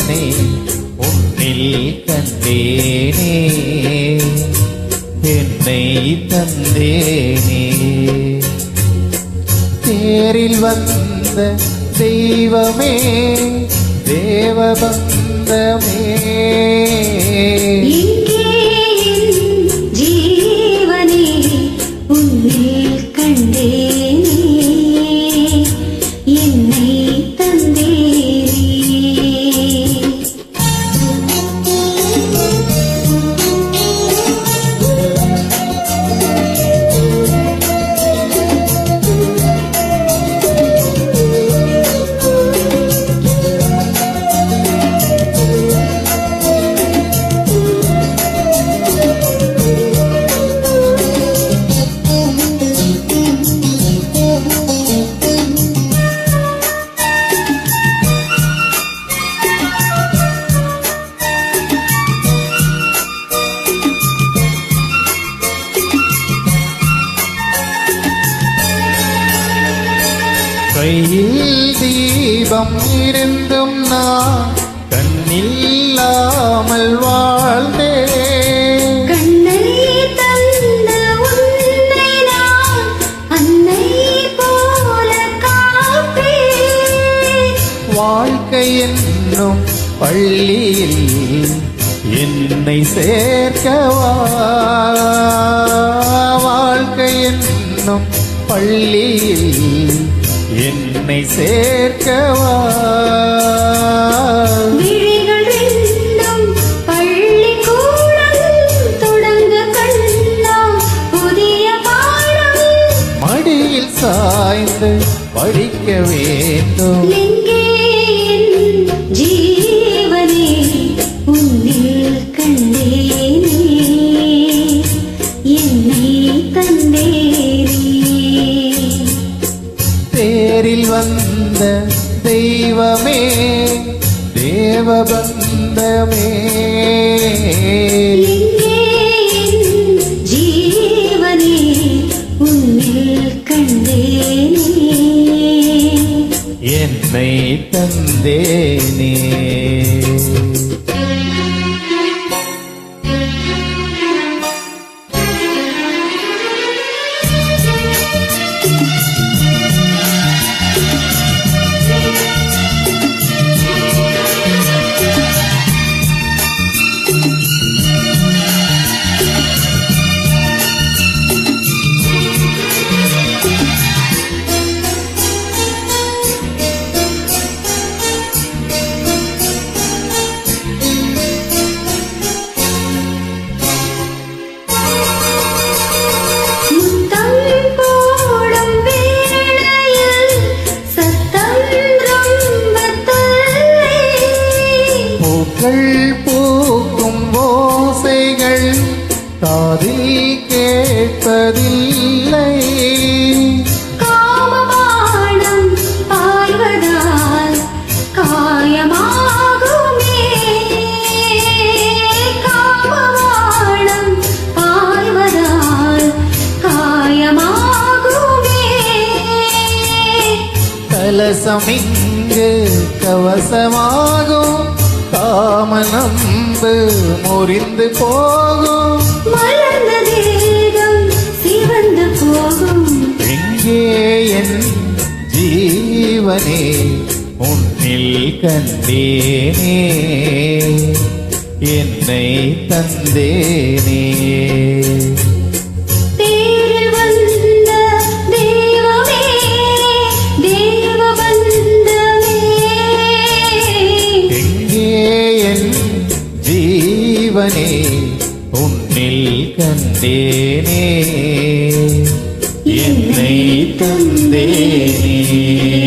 ஜீவனே உன்னில் கண்டேனே என்னை தந்தேனே. தேரில் வந்த தெய்வமே தேவபந்தமே ஜீவனே உன்னில் கண்டேனே என்னை கையில் தீபம் இருந்தும் நான் கண்ணில்லாமல் வாழ்ந்தேன். கண்ணை தந்த உன்னை நான் அன்னை போல காப்பேன். வாழ்க்கை என்னும் பள்ளியில் என்னை சேர்க்கவா, வாழ்க்கை என்னும் பள்ளியில் என்னை சேர்க்கவா. விழிகள் ரெண்டும் பள்ளிக்கூடம் தொடங்க கண்ணா புதிய பாடம். மடியில் சாய்ந்து படிக்க வேண்டும். ஜீவனே உன்னில் கண்டேனே என்னை தந்தேனே. தேரில் வந்த தெய்வமே தேவபந்தமே ஜீவனே உன்னில் கண்டேனே என்னை தந்தேனே. பூக்கும் ஓசைகள் காதில் கேட்பதில்லை. காமபானம் பாய்வதால் காயமாகுமே. காமபானம் பாய்வதால் காயமாகுமே. கலசமிங்கு கவசமாகும், காமனம்பு முறிந்து போகும். மலர்ந்த தேகம் சிவந்து போகும். எங்கே என் ஜீவனே உன்னில் கண்டேனே என்னை தந்தேனே. தேரில் வந்த தெய்வமே தேவபந்தமே ஜீவனே உன்னில் கண்டேனே என்னை தந்தேனே.